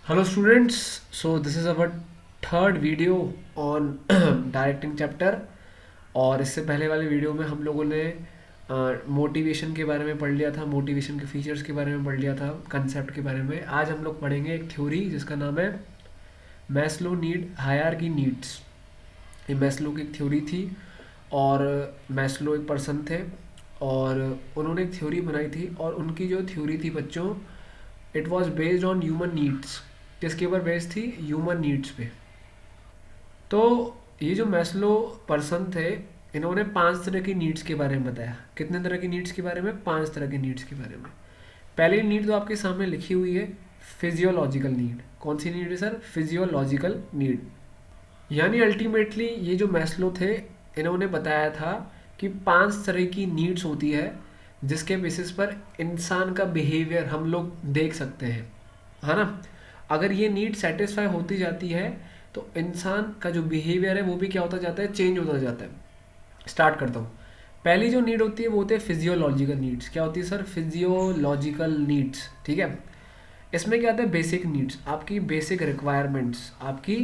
Hello students, so this is our third video on directing chapter. और इससे पहले वाले वीडियो में हम लोगों ने मोटिवेशन के बारे में पढ़ लिया था, मोटिवेशन के फीचर्स के बारे में पढ़ लिया था, कंसेप्ट के बारे में। आज हम लोग पढ़ेंगे एक थ्योरी जिसका नाम है मैस्लो नीड हायरार्की नीड्स। ये मैस्लो की एक थ्योरी थी और मैस्लो एक पर्सन थे और उन्होंने एक थ्योरी बनाई थी और उनकी जो थ्योरी थी बच्चों, it was based on human needs. किसके ऊपर बेस्ड थी? ह्यूमन नीड्स पे। तो ये जो मैस्लो पर्सन थे, इन्होंने 5 तरह की नीड्स के बारे में बताया। कितने तरह की नीड्स के बारे में? 5 तरह की नीड्स के बारे में। पहली नीड तो आपके सामने लिखी हुई है, फिजियोलॉजिकल नीड। कौन सी नीड है सर? Physiological need. यानी अल्टीमेटली ये जो मैस्लो थे, इन्होंने बताया था कि 5 तरह की नीड्स होती है जिसके बेसिस पर इंसान का बिहेवियर हम लोग देख सकते हैं, है ना। अगर ये नीड सेटिस्फाई होती जाती है तो इंसान का जो बिहेवियर है वो भी क्या होता जाता है? चेंज होता जाता है। स्टार्ट करता हूँ। पहली जो नीड होती है वो होती है फिजियोलॉजिकल नीड्स। क्या होती है सर? Physiological needs. ठीक है। इसमें क्या आता है? बेसिक नीड्स, आपकी बेसिक रिक्वायरमेंट्स, आपकी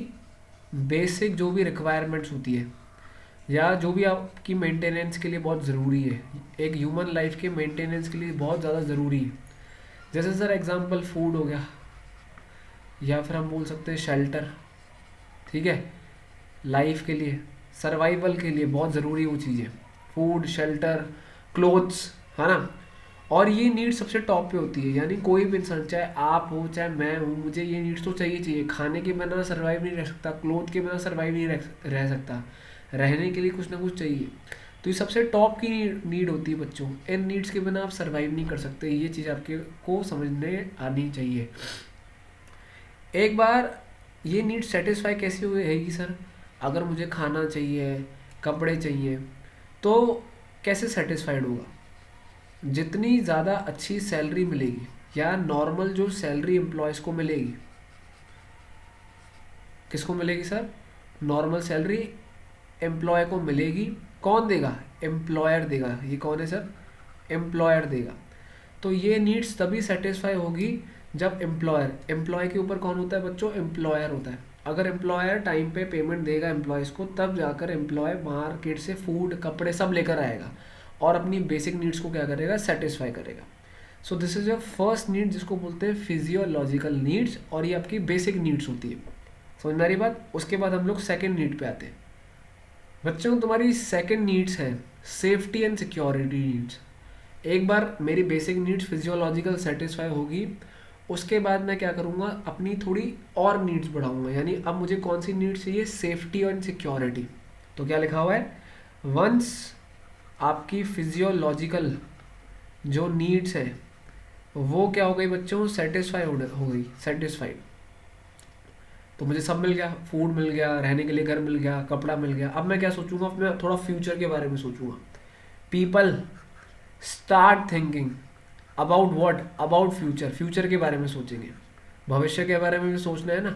बेसिक जो भी रिक्वायरमेंट्स होती है या जो भी आपकी मेंटेनेंस के लिए बहुत ज़रूरी है, एक ह्यूमन लाइफ के मेंटेनेंस के लिए बहुत ज़्यादा ज़रूरी है। जैसे सर एग्जांपल फूड हो गया, या फिर हम बोल सकते हैं शेल्टर। ठीक है। लाइफ के लिए, सर्वाइवल के लिए बहुत ज़रूरी वो चीज़ें, फूड, शेल्टर, क्लोथ्स, है ना। और ये नीड सबसे टॉप पे होती है। यानी कोई भी इंसान, चाहे आप हो चाहे मैं हूँ, मुझे ये नीड्स तो चाहिए चाहिए। खाने के बिना सर्वाइव नहीं रह सकता, क्लोथ के बिना सर्वाइव नहीं रह सकता, रहने के लिए कुछ ना कुछ चाहिए। तो ये सबसे टॉप की नीड होती है बच्चों। इन नीड्स के बिना आप सर्वाइव नहीं कर सकते। ये चीज़ आपके को समझने आनी चाहिए। एक बार ये नीड सेटिस्फाई कैसे होगी सर? अगर मुझे खाना चाहिए, कपड़े चाहिए, तो कैसे सेटिस्फाइड होगा? जितनी ज़्यादा अच्छी सैलरी मिलेगी या नॉर्मल जो सैलरी एम्प्लॉयज़ को मिलेगी, किसको मिलेगी सर? नॉर्मल सैलरी एम्प्लॉय को मिलेगी। कौन देगा? एम्प्लॉयर देगा। ये कौन है सर? एम्प्लॉयर देगा। तो ये नीड्स तभी सेटिस्फाई होगी जब एम्प्लॉय के ऊपर कौन होता है बच्चों? एम्प्लॉयर होता है। अगर एम्प्लॉयर टाइम पे पेमेंट देगा एम्प्लॉयज़ को, तब जाकर एम्प्लॉय मार्केट से फूड, कपड़े सब लेकर आएगा और अपनी बेसिक नीड्स को क्या करेगा? सेटिस्फाई करेगा। So this is your first need जिसको बोलते हैं फिजियोलॉजिकल नीड्स, और ये आपकी बेसिक नीड्स होती है। समझ में आ रही बात? उसके बाद हम लोग सेकेंड नीड पे आते हैं। बच्चों तुम्हारी सेकेंड नीड्स है सेफ्टी एंड सिक्योरिटी नीड्स। एक बार मेरी बेसिक नीड्स फिजियोलॉजिकल सेटिस्फाई होगी, उसके बाद मैं क्या करूँगा? अपनी थोड़ी और नीड्स बढ़ाऊंगा। यानी अब मुझे कौन सी नीड्स चाहिए? Safety and security. तो क्या लिखा हुआ है? वंस आपकी फिजियोलॉजिकल जो नीड्स है वो क्या हो गई बच्चों? सेटिस्फाई हो गई, सेटिस्फाइड। तो मुझे सब मिल गया, फूड मिल गया, रहने के लिए घर मिल गया, कपड़ा मिल गया। अब मैं क्या सोचूंगा? मैं थोड़ा फ्यूचर के बारे में सोचूंगा। People start thinking about what? About future. Future के बारे में सोचेंगे, भविष्य के बारे में भी सोचना है ना।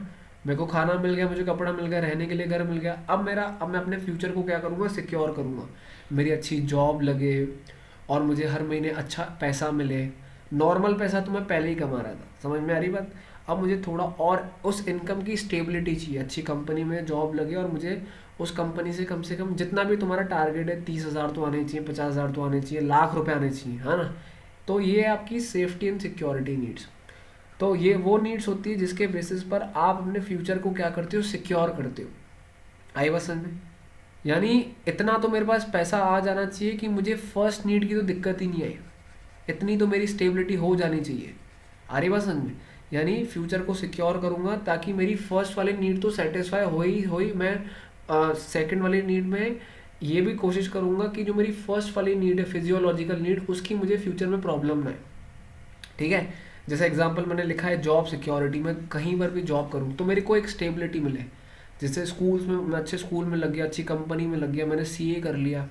मेरे को खाना मिल गया, मुझे कपड़ा मिल गया, रहने के लिए घर मिल गया। अब मैं अपने फ्यूचर को क्या करूँगा? सिक्योर करूँगा। मेरी अच्छी जॉब लगे और मुझे हर महीने अच्छा पैसा मिले। नॉर्मल पैसा तो मैं पहले ही कमा रहा था, समझ में आ रही बात। अब मुझे थोड़ा और उस इनकम की स्टेबिलिटी चाहिए, अच्छी कंपनी में जॉब लगे और मुझे उस कंपनी से कम जितना भी तुम्हारा टारगेट है, 30,000 तो आने चाहिए, 50,000 तो आने चाहिए, लाख रुपए आने चाहिए, है ना। तो ये आपकी सेफ्टी एंड सिक्योरिटी नीड्स। तो ये वो नीड्स होती है जिसके बेसिस पर आप अपने फ्यूचर को क्या करते हो? सिक्योर करते हो। आई बात समझ में? यानी इतना तो मेरे पास पैसा आ जाना चाहिए कि मुझे फर्स्ट नीड की तो दिक्कत ही नहीं आई, इतनी तो मेरी स्टेबिलिटी हो जानी चाहिए। आ रही बात समझ में? यानी फ्यूचर को सिक्योर करूँगा ताकि मेरी फर्स्ट वाली नीड तो सेटिस्फाई हो ही मैं सेकंड वाली नीड में ये भी कोशिश करूँगा कि जो मेरी फर्स्ट वाली नीड है फिजियोलॉजिकल नीड, उसकी मुझे फ्यूचर में प्रॉब्लम ना है। ठीक है। जैसे एग्जांपल मैंने लिखा है जॉब सिक्योरिटी। मैं कहीं पर भी जॉब करूँ तो मेरे को एक स्टेबिलिटी मिले। जैसे स्कूल्स में, मैं अच्छे स्कूल में लग गया, अच्छी कंपनी में लग गया, मैंने सीए कर लिया,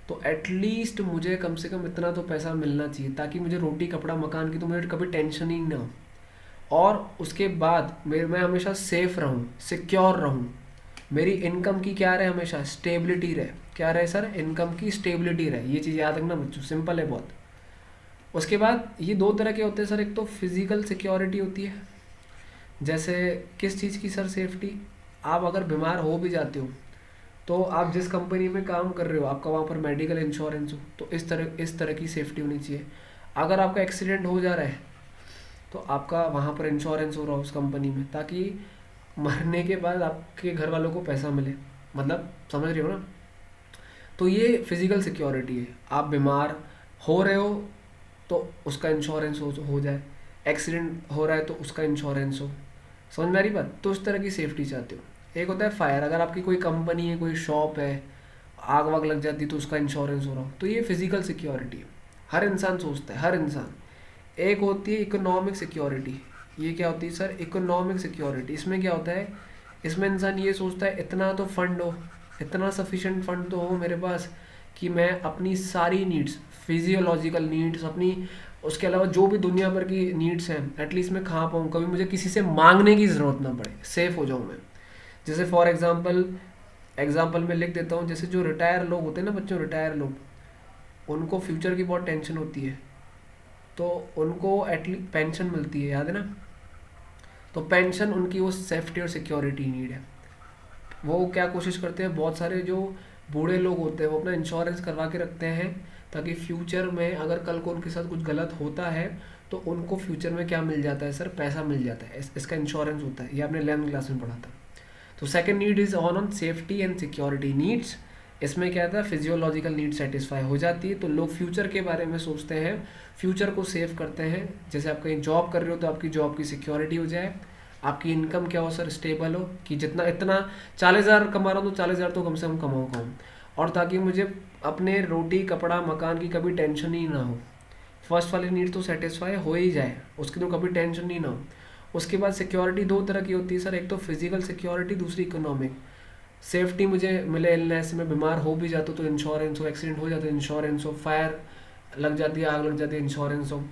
तो एटलीस्ट मुझे कम से कम इतना तो पैसा मिलना चाहिए ताकि मुझे रोटी कपड़ा मकान की तो मुझे कभी टेंशन ही ना हो। और उसके बाद मैं हमेशा सेफ रहूँ, सिक्योर रहूँ। मेरी इनकम की क्या रहे? हमेशा स्टेबिलिटी रहे। क्या रहे सर? इनकम की स्टेबिलिटी रहे। ये चीज़ याद रखना बच्चों, सिंपल है बहुत। उसके बाद ये 2 तरह के होते हैं सर। एक तो फिजिकल सिक्योरिटी होती है जैसे किस चीज़ की सर सेफ्टी? आप अगर बीमार हो भी जाते हो तो आप जिस कंपनी में काम कर रहे हो आपका वहाँ पर मेडिकल इंश्योरेंस हो, तो इस तरह की सेफ्टी होनी चाहिए। अगर आपका एक्सीडेंट हो जा रहा है तो आपका वहाँ पर इंश्योरेंस हो रहा हो उस कंपनी में, ताकि मरने के बाद आपके घर वालों को पैसा मिले। मतलब समझ रहे हो ना? तो ये फिजिकल सिक्योरिटी है। आप बीमार हो रहे हो तो उसका इंश्योरेंस हो जाए, एक्सीडेंट हो रहा है तो उसका इंश्योरेंस हो। समझ में आ रही बात? तो उस तरह की सेफ्टी चाहते हो। एक होता है फायर, अगर आपकी कोई कंपनी है, कोई शॉप है, आग वाग लग जाती तो उसका इंश्योरेंस हो रहा हो, तो ये फिजिकल सिक्योरिटी है। हर इंसान सोचता है, हर इंसान। एक होती है इकोनॉमिक सिक्योरिटी। ये क्या होती है सर? Economic security. इसमें क्या होता है? इसमें इंसान ये सोचता है इतना तो फंड हो, इतना सफिशिएंट फंड तो हो मेरे पास कि मैं अपनी सारी नीड्स, फिजियोलॉजिकल नीड्स अपनी, उसके अलावा जो भी दुनिया भर की नीड्स हैं, एटलीस्ट मैं खा पाऊँ, कभी मुझे किसी से मांगने की ज़रूरत ना पड़े, सेफ हो जाऊँ मैं। जैसे फॉर एग्जाम्पल में लिख देता हूँ, जैसे जो रिटायर लोग होते हैं ना बच्चों, रिटायर लोग, उनको फ्यूचर की बहुत टेंशन होती है, तो उनको एटलीस्ट पेंशन मिलती है, याद है ना? तो पेंशन उनकी वो सेफ्टी और सिक्योरिटी नीड है। वो क्या कोशिश करते हैं, बहुत सारे जो बूढ़े लोग होते हैं वो अपना इंश्योरेंस करवा के रखते हैं, ताकि फ्यूचर में अगर कल को उनके साथ कुछ गलत होता है तो उनको फ्यूचर में क्या मिल जाता है सर? पैसा मिल जाता है। इसका इंश्योरेंस होता है। ये आपने 11th क्लास में पढ़ा था। तो second need is on safety and security needs. इसमें क्या था? फिजियोलॉजिकल नीड सेटिस्फाई हो जाती है तो लोग फ्यूचर के बारे में सोचते हैं, फ्यूचर को सेव करते हैं। जैसे आप कहीं जॉब कर रहे हो तो आपकी जॉब की सिक्योरिटी हो जाए, आपकी इनकम क्या हो सर? स्टेबल हो, कि जितना इतना 40,000 कमा रहा हूँ तो 40,000 तो कम से कम कमाऊँगा, और ताकि मुझे अपने रोटी कपड़ा मकान की कभी टेंशन ही ना हो। फर्स्ट वाली नीड तो सेटिस्फाई हो ही जाए, उसकी तो कभी टेंशन ही ना हो। उसके बाद सिक्योरिटी दो तरह की होती है सर, एक तो फिजिकल सिक्योरिटी, दूसरी इकोनॉमिक सेफ्टी। मुझे मिले इलनेस में बीमार हो भी जाता तो इंश्योरेंस हो, एक्सीडेंट हो जाता तो इंश्योरेंस हो, फायर लग जाती है, आग लग जाती है, इंश्योरेंस हो,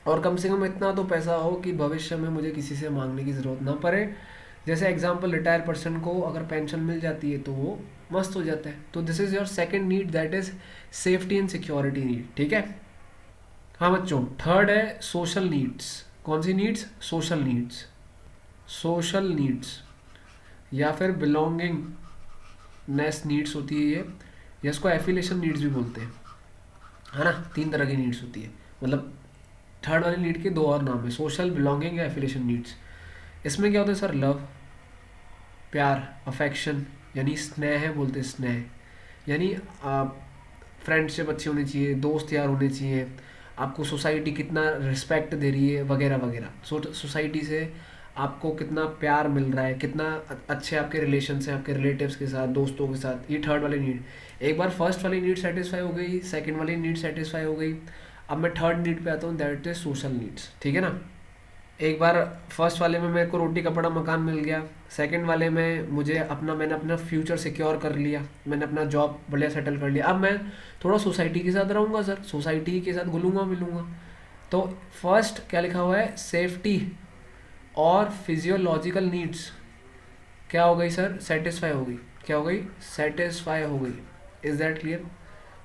और कम से कम इतना तो पैसा हो कि भविष्य में मुझे किसी से मांगने की ज़रूरत ना पड़े। जैसे एग्जांपल, रिटायर पर्सन को अगर पेंशन मिल जाती है तो वो मस्त हो जाता है। तो this is your second need, that is safety and security need. ठीक है? हाँ बच्चों, थर्ड है सोशल नीड्स। कौन सी needs? Social needs. Social needs या फिर बिलोंगिंग नेस नीड्स होती है ये, या इसको एफिलेशन नीड्स भी बोलते हैं, है ना? 3 तरह की नीड्स होती है। मतलब थर्ड वाली नीड के 2 और नाम है, सोशल, बिलोंगिंग या एफिलेशन नीड्स। इसमें क्या होता है सर? लव, प्यार, अफेक्शन, यानी स्नेह बोलते हैं, स्नेह यानी फ्रेंडशिप अच्छी होनी चाहिए, दोस्त यार होने चाहिए, आपको सोसाइटी कितना रिस्पेक्ट दे रही है वगैरह वगैरह। सोसाइटी से आपको कितना प्यार मिल रहा है, कितना अच्छे आपके रिलेशन हैं आपके रिलेटिव्स के साथ, दोस्तों के साथ। ये थर्ड वाली नीड। एक बार फर्स्ट वाली नीड सेटिस्फाई हो गई, सेकंड वाली नीड सेटिस्फाई हो गई, अब मैं थर्ड नीड पे आता हूँ, दैट इज सोशल नीड्स। ठीक है ना? एक बार फर्स्ट वाले में मेरे को रोटी कपड़ा मकान मिल गया, सेकंड वाले में मैंने अपना फ्यूचर सिक्योर कर लिया, मैंने अपना जॉब बढ़िया सेटल कर लिया, अब मैं थोड़ा सोसाइटी के साथ रहूँगा सर, सोसाइटी के साथ घुलूँगा मिलूँगा। तो फर्स्ट क्या लिखा हुआ है? सेफ्टी और फिजियोलॉजिकल नीड्स क्या हो गई सर? सेटिस्फाई हो गई। क्या हो गई? सेटिस्फाई हो गई। Is that clear?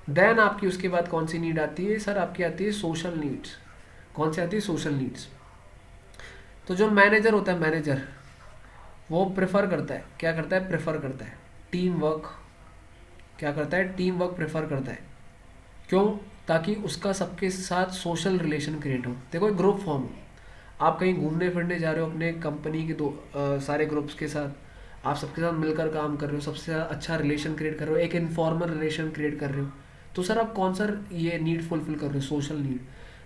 देन आपकी उसके बाद कौन सी नीड आती है सर? आपकी आती है सोशल नीड्स। कौन सी आती है? Social needs. तो जो मैनेजर होता है, मैनेजर वो प्रेफर करता है, क्या करता है? प्रेफर करता है टीम वर्क। क्या करता है? टीम वर्क प्रेफर करता है। क्यों? ताकि उसका सबके साथ सोशल रिलेशन क्रिएट हो। देखो, एक ग्रुप फॉर्म हो, आप कहीं घूमने फिरने जा रहे हो अपने कंपनी के सारे ग्रुप्स के साथ, आप सबके साथ मिलकर काम कर रहे हो, सबसे अच्छा रिलेशन क्रिएट कर रहे हो, एक इनफॉर्मल रिलेशन क्रिएट कर रहे हो, तो सर आप कौन सा ये नीड फुलफिल कर रहे हो? Social need.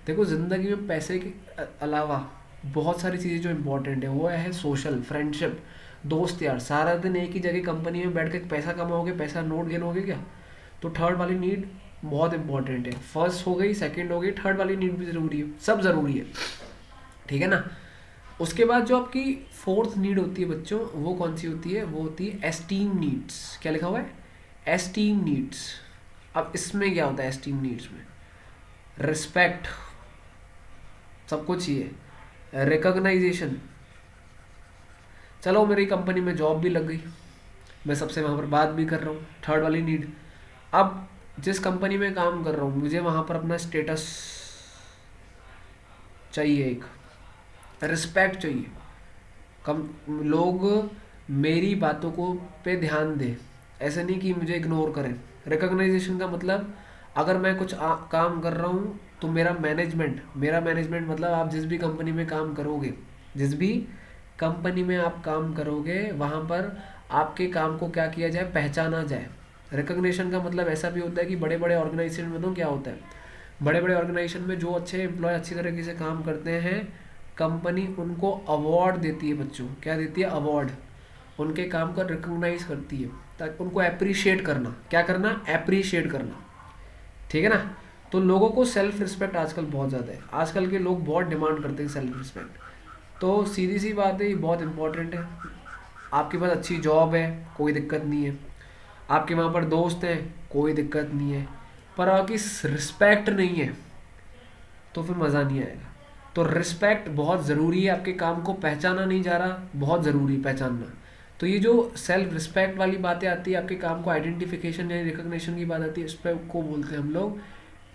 देखो, ज़िंदगी में पैसे के अलावा बहुत सारी चीज़ें जो इंपॉर्टेंट है वो है सोशल, फ्रेंडशिप, दोस्त यार। सारा दिन एक ही जगह कंपनी में बैठ के पैसा कमाओगे, पैसा नोट गिनोगे क्या? तो थर्ड वाली नीड बहुत इंपॉर्टेंट है। फर्स्ट हो गई, सेकंड हो गई, थर्ड वाली नीड भी ज़रूरी है, सब ज़रूरी है। ठीक है ना? उसके बाद जो आपकी फोर्थ नीड होती है बच्चों, वो कौन सी होती है? वो होती है एस्टीम नीड्स। क्या लिखा हुआ है? Esteem needs. अब इसमें क्या होता है एस्टीम नीड्स में? रिस्पेक्ट सबको चाहिए, रिकॉग्नाइजेशन। चलो, मेरी कंपनी में जॉब भी लग गई, मैं सबसे वहाँ पर बात भी कर रहा हूँ, थर्ड वाली नीड। अब जिस कंपनी में काम कर रहा हूँ मुझे वहाँ पर अपना स्टेटस चाहिए, एक रिस्पेक्ट चाहिए, कम लोग मेरी बातों को पे ध्यान दें, ऐसे नहीं कि मुझे इग्नोर करें। रिकॉग्नाइजेशन का मतलब, अगर मैं कुछ काम कर रहा हूँ तो मेरा मैनेजमेंट मतलब आप जिस भी कंपनी में काम करोगे, जिस भी कंपनी में आप काम करोगे वहाँ पर आपके काम को क्या किया जाए, पहचाना जाए। रिकॉग्निशन का मतलब ऐसा भी होता है कि बड़े बड़े ऑर्गेनाइजेशन में तो क्या होता है, बड़े बड़े ऑर्गेनाइजेशन में जो अच्छे एम्प्लॉय अच्छी तरीके से काम करते हैं, कंपनी उनको अवार्ड देती है। बच्चों क्या देती है, अवार्ड। उनके काम को रिकॉग्नाइज करती है, ताकि उनको अप्रिशिएट करना, क्या करना, अप्रिशिएट करना। ठीक है ना। तो लोगों को सेल्फ रिस्पेक्ट आजकल बहुत ज़्यादा है, आजकल के लोग बहुत डिमांड करते हैं सेल्फ रिस्पेक्ट। तो सीधी सी बात है, ये बहुत इंपॉर्टेंट है। आपके पास अच्छी जॉब है, कोई दिक्कत नहीं है, आपके वहाँ पर दोस्त हैं, कोई दिक्कत नहीं है, पर आपकी रिस्पेक्ट नहीं है तो फिर मज़ा नहीं आएगा। तो रिस्पेक्ट बहुत ज़रूरी है, आपके काम को पहचाना नहीं जा रहा, बहुत ज़रूरी पहचानना। तो ये जो सेल्फ रिस्पेक्ट वाली बातें आती है, आपके काम को आइडेंटिफिकेशन या रिकॉग्निशन की बात आती है, इस पर को बोलते हैं हम लोग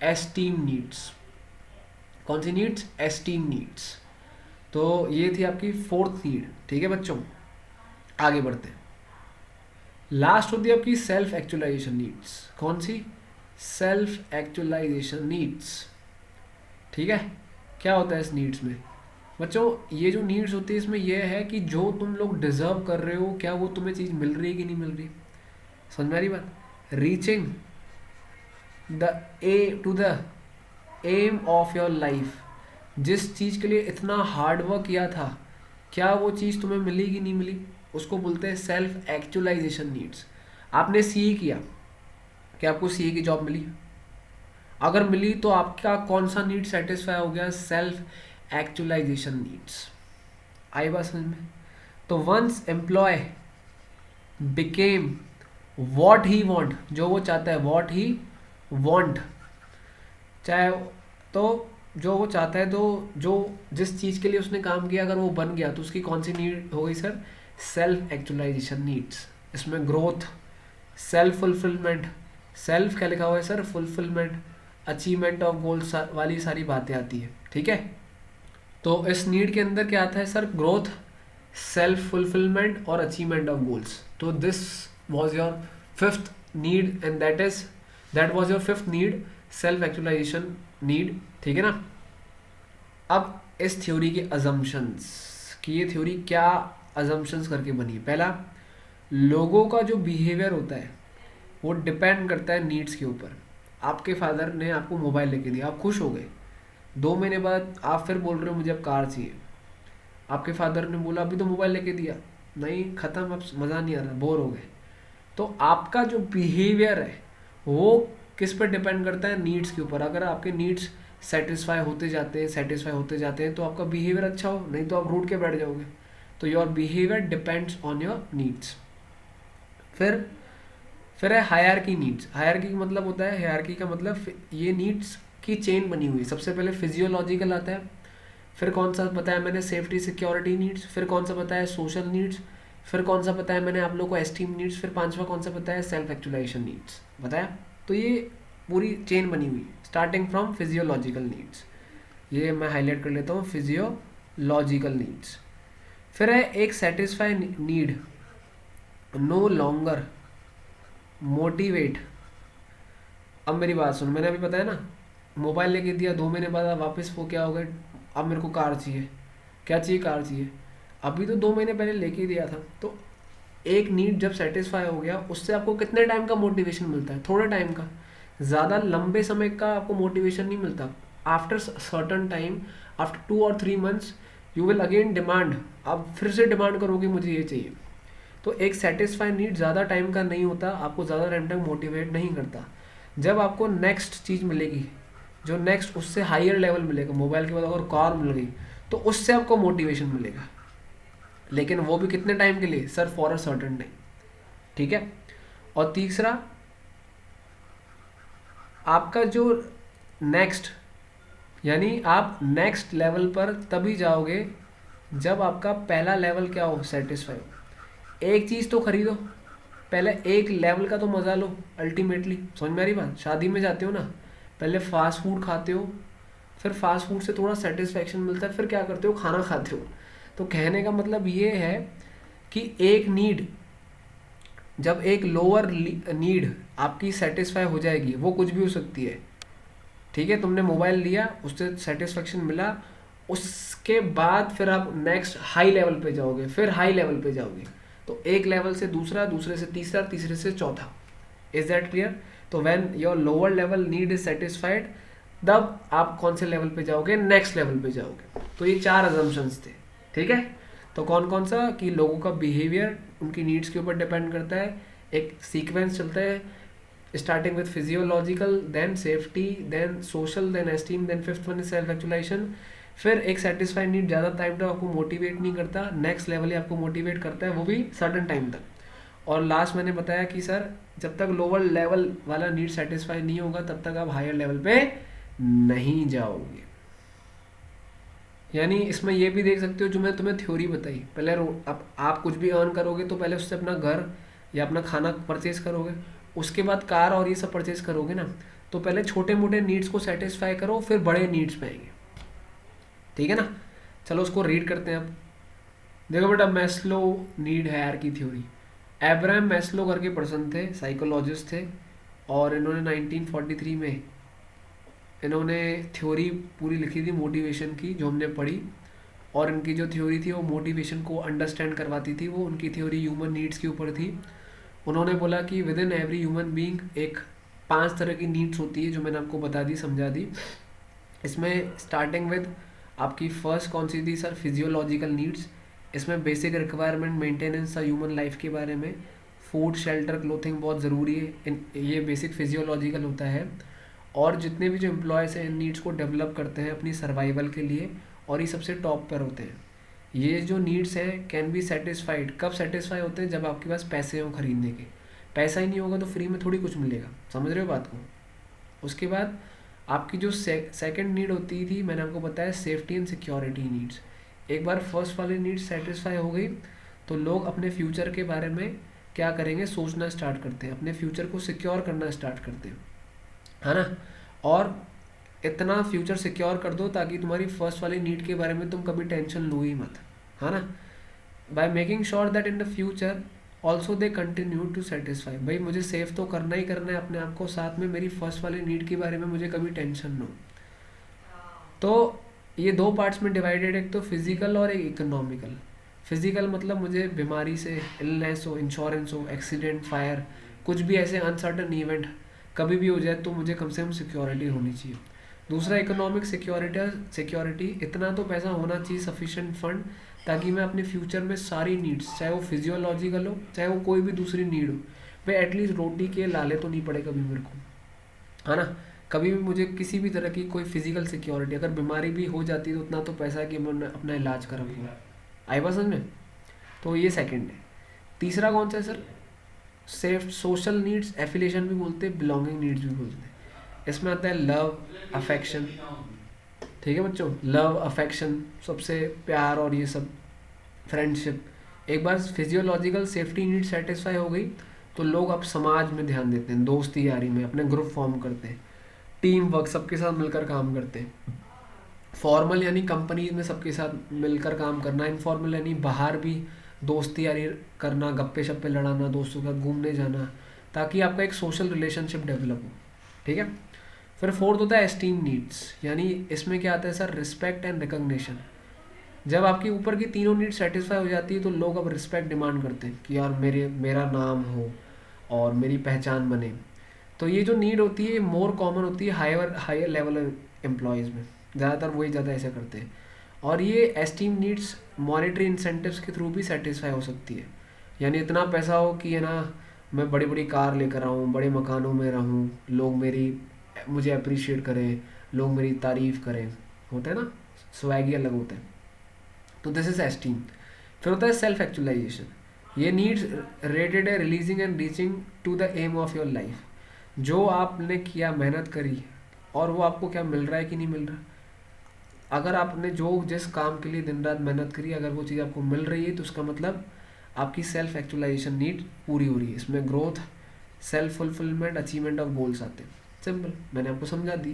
एस्टीम नीड्स। कौन सी नीड्स, एस्टीम नीड्स। तो ये थी आपकी फोर्थ नीड। ठीक है बच्चों, आगे बढ़ते हैं। लास्ट होती है आपकी सेल्फ एक्चुअलाइजेशन नीड्स। कौन सी, सेल्फ एक्चुअलाइजेशन नीड्स। ठीक है, क्या होता है इस नीड्स में बच्चों, ये जो नीड्स होती है इसमें यह है कि जो तुम लोग डिजर्व कर रहे हो, क्या वो तुम्हें चीज़ मिल रही है कि नहीं मिल रही। समझ में आ रही बात, reaching the to the aim of your life. जिस चीज़ के लिए इतना हार्ड वर्क किया था, क्या वो चीज़ तुम्हें मिली कि नहीं मिली, उसको बोलते हैं सेल्फ एक्चुअलाइजेशन नीड्स। आपने सीए किया, क्या आपको सीए की जॉब मिली, अगर मिली तो आपका कौन सा नीड सेटिस्फाई हो गया, सेल्फ एक्चुअलाइजेशन नीड्स। आई बात समझ में। तो once employ became what he want, जो वो चाहता है, वॉट ही वॉन्ट, चाहे तो जो वो चाहता है, तो जो जिस चीज़ के लिए उसने काम किया अगर वो बन गया तो उसकी कौन सी नीड हो गई सर, सेल्फ एक्चुअलाइजेशन नीड्स। इसमें ग्रोथ, सेल्फ फुलफिलमेंट, सेल्फ क्या लिखा हुआ है sir, fulfilment, achievement of goals वाली सारी बातें आती है। ठीक है, तो इस नीड के अंदर क्या आता है सर, ग्रोथ, सेल्फ फुलफिलमेंट और अचीवमेंट ऑफ गोल्स। तो this was your fifth need and that was your fifth need, self actualisation need. ठीक है ना। अब इस थ्योरी के अजम्पशंस, कि ये थ्योरी क्या अजम्पशंस करके बनी। पहला, लोगों का जो बिहेवियर होता है वो डिपेंड करता है नीड्स के ऊपर। आपके फादर ने आपको मोबाइल लेके दिया, आप खुश हो गए, 2 महीने बाद आप फिर बोल रहे हो मुझे अब कार चाहिए। आपके फादर ने बोला अभी तो मोबाइल लेके दिया, नहीं ख़त्म, अब मज़ा नहीं आ रहा, बोर हो गए। तो आपका जो बिहेवियर है वो किस पर डिपेंड करता है, नीड्स के ऊपर। अगर आपके नीड्स सेटिस्फाई होते जाते हैं तो आपका बिहेवियर अच्छा हो, नहीं तो आप रूठ के बैठ जाओगे। तो your behaviour depends on your needs. फिर है हायरार्की नीड्स। हायरार्की का मतलब होता है, हायरार्की का मतलब ये नीड्स की चेन बनी हुई है। सबसे पहले फिजियोलॉजिकल आता है, फिर कौन सा बताया मैंने, सेफ्टी सिक्योरिटी नीड्स, फिर कौन सा बताया, सोशल नीड्स, फिर कौन सा बताया मैंने आप लोग को, एस्टीम नीड्स, फिर पांचवा कौन सा बताया, सेल्फ एक्चुअलाइजेशन नीड्स बताया। तो ये पूरी चेन बनी हुई, स्टार्टिंग फ्रॉम फिजियोलॉजिकल नीड्स। ये मैं हाईलाइट कर लेता हूँ, फिजियोलॉजिकल नीड्स। फिर है एक satisfy need, no longer motivate. अब मेरी बात सुन, मैंने अभी बताया ना, मोबाइल लेके दिया, 2 महीने बाद आप वापस वो क्या हो गए, अब मेरे को कार चाहिए। क्या चाहिए, कार चाहिए। अभी तो 2 महीने पहले लेके दिया था। तो एक नीड जब सेटिस्फाई हो गया, उससे आपको कितने टाइम का मोटिवेशन मिलता है, थोड़े टाइम का, ज़्यादा लंबे समय का आपको मोटिवेशन नहीं मिलता। आफ्टर सर्टन टाइम, आफ्टर 2 और 3 months you will again demand, आप फिर से डिमांड करोगे मुझे ये चाहिए। तो एक सेटिस्फाई नीड ज़्यादा टाइम का नहीं होता, आपको ज़्यादा टाइम तक मोटिवेट नहीं करता। जब आपको नेक्स्ट चीज़ मिलेगी, जो नेक्स्ट उससे हायर लेवल मिलेगा, मोबाइल के बाद अगर कार मिल गई तो उससे आपको मोटिवेशन मिलेगा, लेकिन वो भी कितने टाइम के लिए sir, for a certain time. ठीक है। और तीसरा, आपका जो नेक्स्ट, यानी आप नेक्स्ट लेवल पर तभी जाओगे जब आपका पहला लेवल क्या हो, सेटिस्फाई हो। एक चीज़ तो खरीदो, पहले एक लेवल का तो मज़ा लो अल्टीमेटली। समझ में आ रही बात, शादी में जाते हो ना, पहले फास्ट फूड खाते हो, फिर फास्ट फूड से थोड़ा सेटिस्फेक्शन मिलता है, फिर क्या करते हो, खाना खाते हो। तो कहने का मतलब ये है कि एक नीड, जब एक लोअर नीड आपकी सेटिस्फाई हो जाएगी, वो कुछ भी हो सकती है, ठीक है, तुमने मोबाइल लिया, उससे सेटिस्फेक्शन मिला, उसके बाद फिर आप नेक्स्ट हाई लेवल पे जाओगे, फिर हाई लेवल पे जाओगे, तो एक लेवल से दूसरा, दूसरे से तीसरा, तीसरे से चौथा। Is that clear? तो when your lower level need is satisfied, तब आप कौन से लेवल पे जाओगे? नेक्स्ट लेवल पे जाओगे। तो ये 4 अजम्पशंस थे, ठीक है। तो कौन कौन सा? कि लोगों का बिहेवियर उनकी नीड्स के ऊपर डिपेंड करता है, एक सीक्वेंस चलता है, starting with physiological, then safety, then social, then esteem, then fifth one is self actualisation. फिर एक सेटिस्फाइड नीड ज़्यादा टाइम तक आपको मोटिवेट नहीं करता, नेक्स्ट लेवल ही आपको मोटिवेट करता है, वो भी सर्टन टाइम तक। और लास्ट मैंने बताया कि सर जब तक लोअर लेवल वाला नीड सेटिस्फाई नहीं होगा, तब तक आप हायर लेवल पे नहीं जाओगे। यानी इसमें ये भी देख सकते हो, जो मैं तुम्हें थ्योरी बताई, पहले आप कुछ भी अर्न करोगे तो पहले उससे अपना घर या अपना खाना परचेज करोगे, उसके बाद कार और ये सब परचेज करोगे ना, तो पहले छोटे मोटे नीड्स को सेटिस्फाई करो, फिर बड़े नीड्स पे आएंगे, ठीक है ना। चलो उसको रीड करते हैं अब। देखो बेटा, Maslow need hierarchy theory, Abraham Maslow करके पर्सन थे, साइकोलॉजिस्ट थे, और इन्होंने 1943 में इन्होंने थ्योरी पूरी लिखी थी मोटिवेशन की, जो हमने पढ़ी। और इनकी जो थ्योरी थी वो मोटिवेशन को अंडरस्टैंड करवाती थी, वो उनकी थ्योरी ह्यूमन नीड्स के ऊपर थी। उन्होंने बोला कि with in every human being एक 5 तरह की नीड्स होती है, जो मैंने आपको बता दी, समझा दी। इसमें स्टार्टिंग विद आपकी फर्स्ट कौन सी थी सर? Physiological needs. इसमें basic requirement, maintenance human life के बारे में, फूड, शेल्टर, क्लोथिंग बहुत ज़रूरी है, ये बेसिक फिजियोलॉजिकल होता है। और जितने भी जो एम्प्लॉयज़ हैं इन नीड्स को डेवलप करते हैं अपनी सर्वाइवल के लिए, और ये सबसे टॉप पर होते हैं। ये जो नीड्स हैं कैन बी सेटिस्फाइड, कब सेटिस्फाई होते हैं? जब आपके पास पैसे हों खरीदने के। पैसा ही नहीं होगा तो फ्री में थोड़ी कुछ मिलेगा, समझ रहे हो बात को। उसके बाद आपकी जो सेकंड नीड होती थी, मैंने आपको बताया सेफ्टी एंड सिक्योरिटी नीड्स। एक बार फर्स्ट वाली नीड सेटिस्फाई हो गई तो लोग अपने फ्यूचर के बारे में क्या करेंगे? सोचना स्टार्ट करते हैं, अपने फ्यूचर को सिक्योर करना स्टार्ट करते हैं, है ना। और इतना फ्यूचर सिक्योर कर दो ताकि तुम्हारी फर्स्ट वाली नीड के बारे में तुम कभी टेंशन लो ही मत, है ना। By making sure that in the future also they continue to satisfy, भाई मुझे सेव तो करना ही करना है अपने आप को, साथ में मेरी फर्स्ट वाली नीड के बारे में मुझे कभी टेंशन न हो। तो ये 2 पार्ट्स में डिवाइडेड, एक तो फिजिकल और एक इकोनॉमिकल। फिजिकल मतलब मुझे बीमारी से, इलनेस हो, इंश्योरेंस हो, एक्सीडेंट, फायर, कुछ भी ऐसे अनसर्टन इवेंट कभी भी हो जाए तो मुझे कम से कम सिक्योरिटी होनी चाहिए। दूसरा इकोनॉमिक सिक्योरिटी, इतना तो पैसा होना चाहिए, सफिशिएंट फंड, ताकि मैं अपने फ्यूचर में सारी नीड्स, चाहे वो फिजियोलॉजिकल हो चाहे वो कोई भी दूसरी नीड हो, भाई एटलीस्ट रोटी के लाले तो नहीं पड़े कभी मेरे को, है ना। कभी भी मुझे किसी भी तरह की कोई फिजिकल सिक्योरिटी, अगर बीमारी भी हो जाती है तो उतना तो पैसा है कि मैं अपना इलाज करा पूरा। आई बात समझ में? तो ये सेकंड है। तीसरा कौन सा है sir? Safe social needs, affiliation भी बोलते हैं, बिलोंगिंग नीड्स भी बोलते हैं। इसमें आता है लव, अफेक्शन, ठीक है बच्चों, लव, अफेक्शन, सबसे प्यार और ये सब, फ्रेंडशिप। एक बार फिजियोलॉजिकल सेफ्टी नीड सेटिस्फाई हो गई तो लोग अब समाज में ध्यान देते हैं, दोस्ती यारी में, अपने ग्रुप फॉर्म करते हैं, टीम वर्क, सबके साथ मिलकर काम करते हैं। फॉर्मल यानी कंपनी में सबके साथ मिलकर काम करना, इनफॉर्मल यानी बाहर भी दोस्ती यारी करना, गप्पे शप्पे लड़ाना, दोस्तों के साथ घूमने जाना, ताकि आपका एक सोशल रिलेशनशिप डेवलप हो, ठीक है। फिर फोर्थ होता है एस्टीम नीड्स, यानी इसमें क्या आता है सर? Respect and recognition. जब आपकी ऊपर की तीनों नीड्स सेटिस्फाई हो जाती है तो लोग अब रिस्पेक्ट डिमांड करते हैं कि यार मेरा नाम हो और मेरी पहचान बने। तो ये जो नीड होती है मोर कॉमन होती है हायर लेवल एम्प्लॉयज़ में, ज़्यादातर वही ज़्यादा ऐसा करते हैं। और ये एस्टीम नीड्स मॉनेटरी इंसेंटिव्स के थ्रू भी सेटिस्फाई हो सकती है, यानी इतना पैसा हो कि है ना, मैं बड़ी बड़ी कार लेकर आऊँ, बड़े मकानों में रहूँ, लोग मुझे अप्रिशिएट करें, लोग मेरी तारीफ़ करें, होता है ना, स्वैग ही अलग होता है। तो दिस इज एस्टीम। फिर होता है सेल्फ एक्चुअलाइजेशन, ये नीड्स रेटेड है releasing and reaching to the aim of your life. जो आपने किया, मेहनत करी, और वो आपको क्या मिल रहा है कि नहीं मिल रहा। अगर आपने जिस काम के लिए दिन रात मेहनत करी, अगर वो चीज़ आपको मिल रही है तो उसका मतलब आपकी सेल्फ एक्चुअलाइजेशन नीड पूरी हो रही है। इसमें growth, self fulfilment, achievement of goals आते हैं। सिंपल, मैंने आपको समझा दी।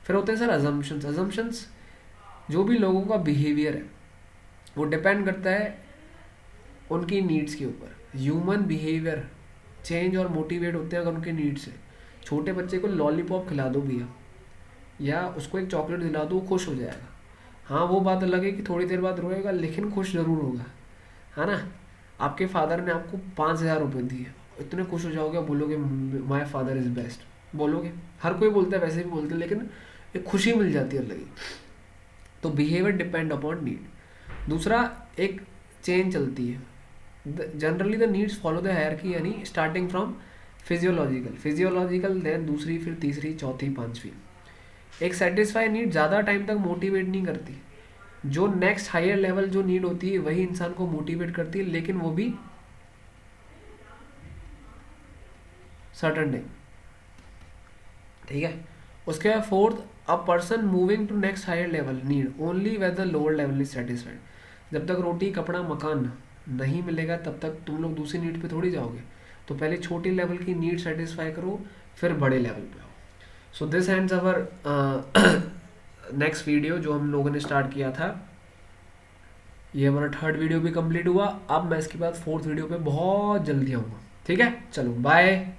फिर होते हैं सर अजम्पशंस। जो भी लोगों का बिहेवियर है, वो डिपेंड करता है उनकी नीड्स के ऊपर। ह्यूमन बिहेवियर चेंज और मोटिवेट होते हैं अगर उनके नीड्स से। छोटे बच्चे को लॉलीपॉप खिला दो भैया, या उसको एक चॉकलेट दिला दो, वो खुश हो जाएगा। हाँ वो बात अलग है कि थोड़ी देर बाद रोएगा, लेकिन खुश ज़रूर होगा, है ना। आपके फादर ने आपको 5,000 रुपये दिए, इतने खुश हो जाओगे, बोलोगे माई फादर इज़ बेस्ट, बोलोगे। हर कोई बोलता है, वैसे भी बोलते हैं, लेकिन एक खुशी मिल जाती है अलग ही। तो बिहेवियर डिपेंड अपॉन नीड। दूसरा, एक चेन चलती है, generally the needs follow the hierarchy, यानी स्टार्टिंग फ्रॉम फिजियोलॉजिकल देन दूसरी, फिर तीसरी, चौथी, पांचवी। एक सेटिस्फाई नीड ज़्यादा टाइम तक मोटिवेट नहीं करती। जो नेक्स्ट हायर लेवल जो नीड होती है वही इंसान को मोटिवेट करती है, लेकिन वो भी सर्टन टाइम। ठीक है। उसके बाद fourth, a person moving to next higher level need only when the lower level is satisfied. जब तक रोटी कपड़ा मकान नहीं मिलेगा तब तक तुम लोग दूसरी नीड पे थोड़ी जाओगे। तो पहले छोटी लेवल की नीड सेटिस्फाई करो, फिर बड़े लेवल पे आओ। So this ends our next video जो हम लोगों ने स्टार्ट किया था। ये हमारा थर्ड वीडियो भी कंप्लीट हुआ। अब मैं इसके बाद फोर्थ वीडियो पे बहुत जल्दी आऊँगा। ठीक है, चलो बाय।